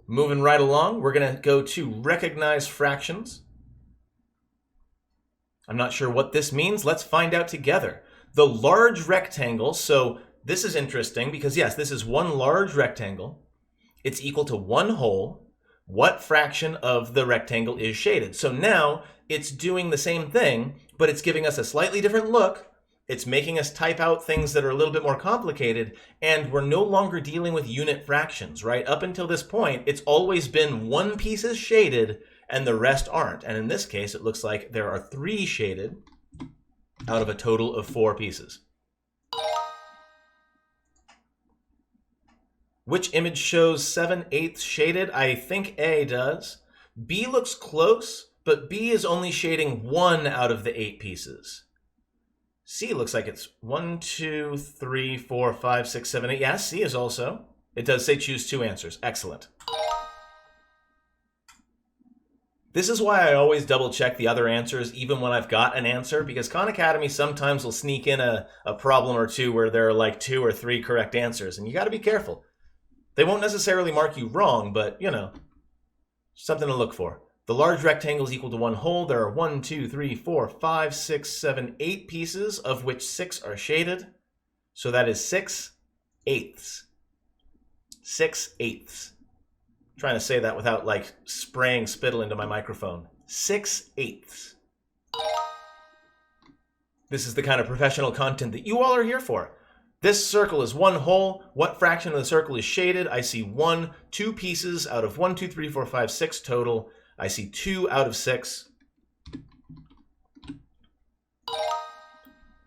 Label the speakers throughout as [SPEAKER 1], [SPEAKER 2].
[SPEAKER 1] Moving right along, we're going to go to recognize fractions. I'm not sure what this means. Let's find out together. The large rectangle, so this is interesting because yes, this is one large rectangle. It's equal to one whole. What fraction of the rectangle is shaded? So now it's doing the same thing, but it's giving us a slightly different look. It's making us type out things that are a little bit more complicated, and we're no longer dealing with unit fractions, right? Up until this point, it's always been one piece is shaded and the rest aren't. And in this case, it looks like there are 3 shaded out of a total of 4 pieces. Which image shows 7/8 shaded? I think A does. B looks close, but B is only shading 1 out of the 8 pieces. C looks like it's 1, 2, 3, 4, 5, 6, 7, 8. Yeah, C is also. It does say choose 2 answers. Excellent. This is why I always double check the other answers even when I've got an answer, because Khan Academy sometimes will sneak in a problem or two where there are like 2 or 3 correct answers, and you got to be careful. They won't necessarily mark you wrong, but, you know, something to look for. The large rectangle is equal to one whole. There are 1, 2, 3, 4, 5, 6, 7, 8 pieces, of which 6 are shaded. So that is 6/8. 6/8. I'm trying to say that without like spraying spittle into my microphone. 6/8. This is the kind of professional content that you all are here for. This circle is one whole. What fraction of the circle is shaded? I see 1, 2 pieces out of 1, 2, 3, 4, 5, 6 total. I see 2 out of 6.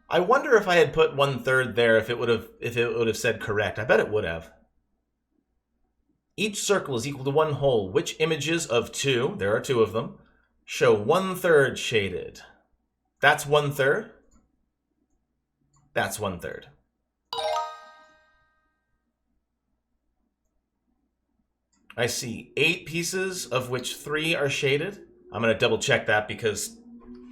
[SPEAKER 1] I wonder if I had put 1/3 there, if it would have said correct. I bet it would have. Each circle is equal to one whole. Which images of 2, there are 2 of them, show 1/3 shaded? That's 1/3. That's 1/3. I see 8 pieces, of which 3 are shaded. I'm going to double check that because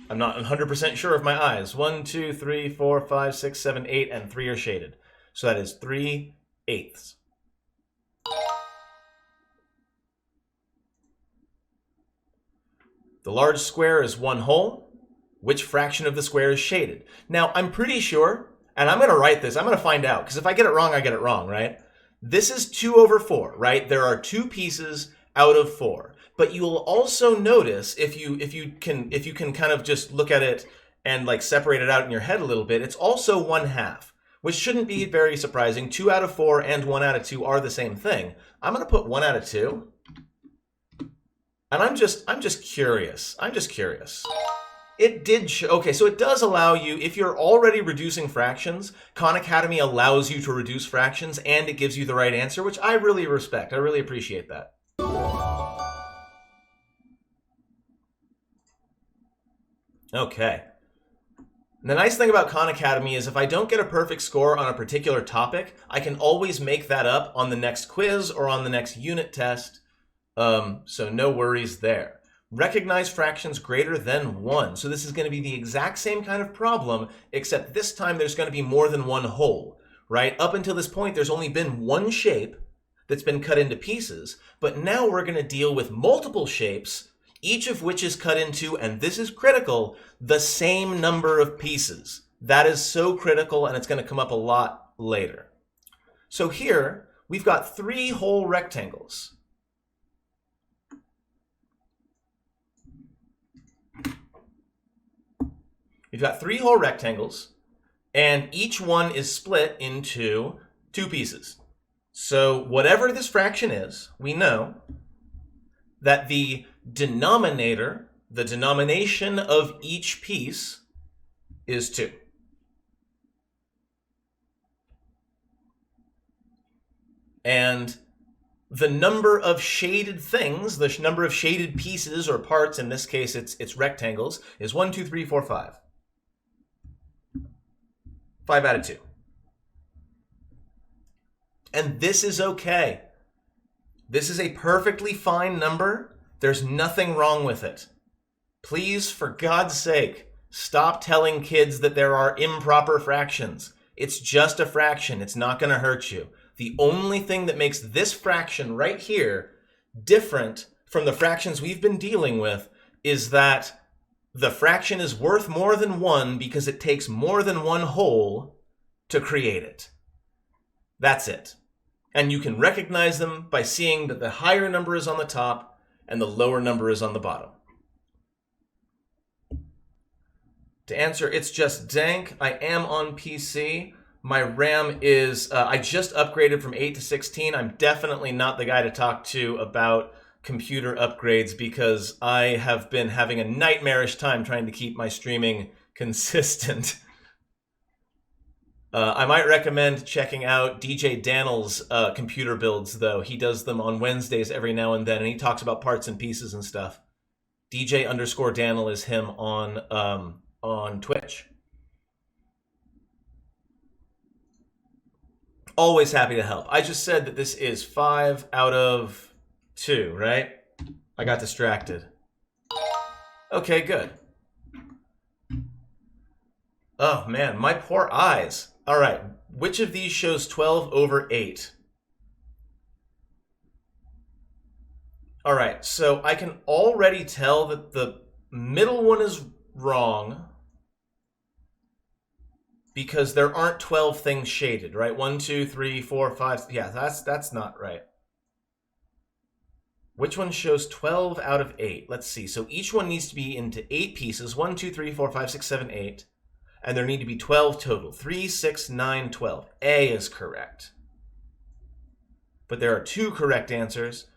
[SPEAKER 1] I'm not 100% sure of my eyes. 1, 2, 3, 4, 5, 6, 7, 8, and 3 are shaded. So that is 3/8. The large square is one whole. Which fraction of the square is shaded? Now, I'm pretty sure, and I'm going to write this. I'm going to find out, because if I get it wrong, I get it wrong, right? This is 2/4, right? There are 2 pieces out of 4. But you'll also notice, if you can kind of just look at it and like separate it out in your head a little bit, it's also 1/2, which shouldn't be very surprising. 2 out of 4 and 1 out of 2 are the same thing. I'm going to put 1 out of 2. And I'm just curious. I'm just curious. It did show, okay, so it does allow you, if you're already reducing fractions, Khan Academy allows you to reduce fractions and it gives you the right answer, which I really respect. I really appreciate that. Okay. The nice thing about Khan Academy is if I don't get a perfect score on a particular topic, I can always make that up on the next quiz or on the next unit test. So no worries there. Recognize fractions greater than 1. So this is going to be the exact same kind of problem, except this time there's going to be more than one whole, right? Up until this point, there's only been one shape that's been cut into pieces, but now we're going to deal with multiple shapes, each of which is cut into, and this is critical, the same number of pieces. That is so critical, and it's going to come up a lot later. So here, we've got 3 whole rectangles. We've got 3 whole rectangles, and each one is split into 2 pieces. So whatever this fraction is, we know that the denominator, the denomination of each piece, is 2. And the number of shaded things, the number of shaded pieces or parts, in this case it's rectangles, is 1, 2, 3, 4, 5. 5 out of 2. And this is okay. This is a perfectly fine number. There's nothing wrong with it. Please, for God's sake, stop telling kids that there are improper fractions. It's just a fraction. It's not going to hurt you. The only thing that makes this fraction right here different from the fractions we've been dealing with is that the fraction is worth more than 1 because it takes more than one whole to create it. That's it. And you can recognize them by seeing that the higher number is on the top and the lower number is on the bottom. To answer, it's just dank. I am on PC. My RAM is, I just upgraded from 8 to 16. I'm definitely not the guy to talk to about computer upgrades because I have been having a nightmarish time trying to keep my streaming consistent. I might recommend checking out DJ Daniel's computer builds, though. He does them on Wednesdays every now and then, and he talks about parts and pieces and stuff. DJ_Daniel is him on Twitch. Always happy to help. I just said that this is 5 out of 2, right? I got distracted. Okay, good. Oh man, my poor eyes. All right, which of these shows 12 over 8? All right, so I can already tell that the middle one is wrong because there aren't 12 things shaded, right? 1, 2, 3, 4, 5. Yeah, that's not right. Which one shows 12 out of 8? Let's see. So each one needs to be into 8 pieces. 1, 2, 3, 4, 5, 6, 7, 8. And there need to be 12 total. 3, 6, 9, 12. A is correct. But there are 2 correct answers.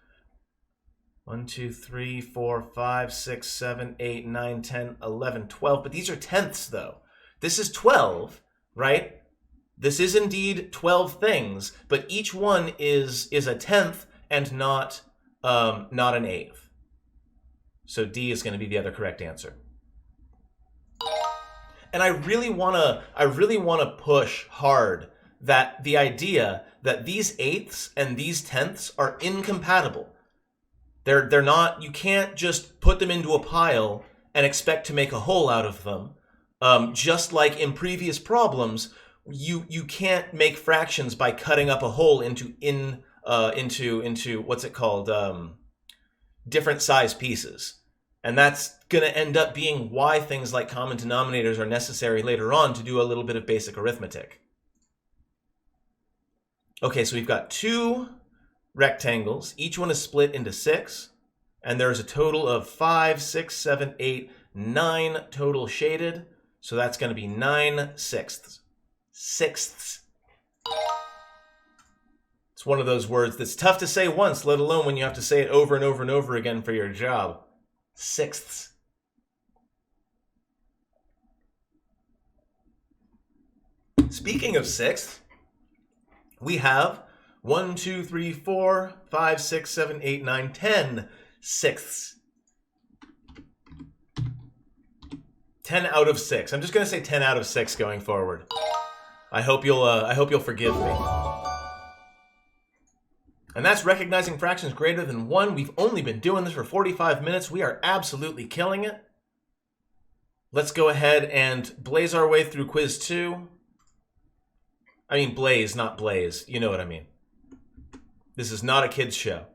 [SPEAKER 1] 1, 2, 3, 4, 5, 6, 7, 8, 9, 10, 11, 12. But these are tenths, though. This is 12, right? This is indeed 12 things, but each one is a tenth and not an eighth. So D is going to be the other correct answer. And I really want to push hard that the idea that these eighths and these tenths are incompatible. They're not. You can't just put them into a pile and expect to make a whole out of them. Just like in previous problems, you can't make fractions by cutting up a whole into what's it called, different size pieces. And that's going to end up being why things like common denominators are necessary later on to do a little bit of basic arithmetic. Okay, so we've got 2 rectangles. Each one is split into 6. And there's a total of 5, 6, 7, 8, 9 total shaded. So that's going to be 9 sixths. Sixths. It's one of those words that's tough to say once, let alone when you have to say it over and over and over again for your job. Sixths. Speaking of sixths, we have 1, 2, 3, 4, 5, 6, 7, 8, 9, 10 sixths. 10 out of 6. I'm just going to say 10 out of 6 going forward. I hope you'll forgive me. And that's recognizing fractions greater than 1. We've only been doing this for 45 minutes. We are absolutely killing it. Let's go ahead and blaze our way through quiz 2. I mean blaze, not blaze. You know what I mean. This is not a kid's show.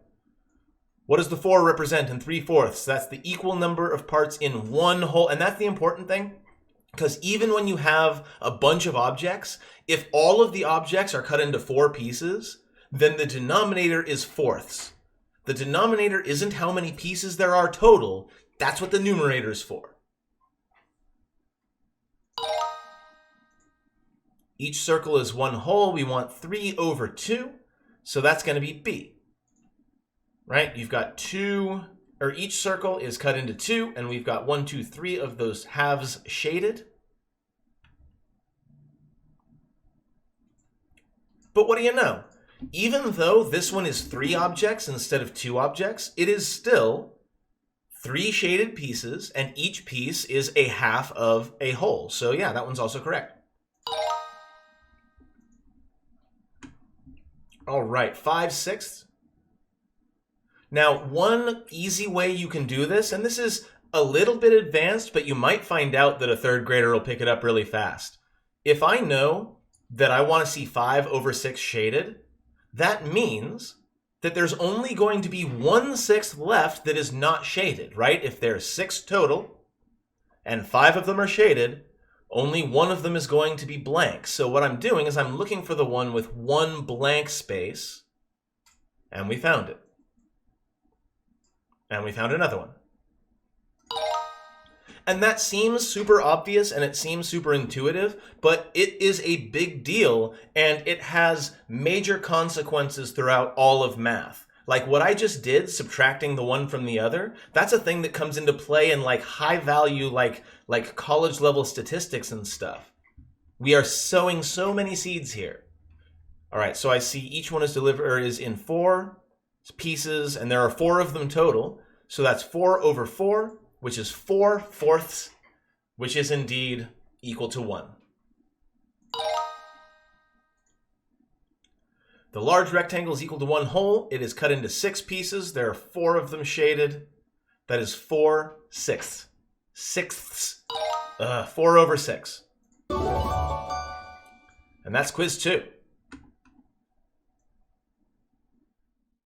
[SPEAKER 1] What does the 4 represent in 3/4? That's the equal number of parts in one whole. And that's the important thing, because even when you have a bunch of objects, if all of the objects are cut into 4 pieces, then the denominator is fourths. The denominator isn't how many pieces there are total. That's what the numerator is for. Each circle is one whole. We want 3 over 2. So that's going to be B. Right? You've got 2, or each circle is cut into 2, and we've got 1, 2, 3 of those halves shaded. But what do you know? Even though this one is 3 objects instead of 2 objects, it is still 3 shaded pieces, and each piece is a half of a whole. So yeah, that one's also correct. All right, 5 sixths. Now, one easy way you can do this, and this is a little bit advanced, but you might find out that a 3rd grader will pick it up really fast. If I know that I want to see 5 over 6 shaded, that means that there's only going to be 1/6 left that is not shaded, right? If there's 6 total and 5 of them are shaded, only one of them is going to be blank. So what I'm doing is I'm looking for the one with 1 blank space, and we found it. And we found another one. And that seems super obvious and it seems super intuitive, but it is a big deal and it has major consequences throughout all of math. Like what I just did, subtracting the one from the other, that's a thing that comes into play in like high value, like college level statistics and stuff. We are sowing so many seeds here. All right, so I see each one is in 4 pieces and there are 4 of them total. So that's 4 over 4. Which is 4/4, which is indeed equal to 1. The large rectangle is equal to 1 whole. It is cut into 6 pieces. There are 4 of them shaded. That is 4/6. Sixths. 4 over 6. And that's quiz 2.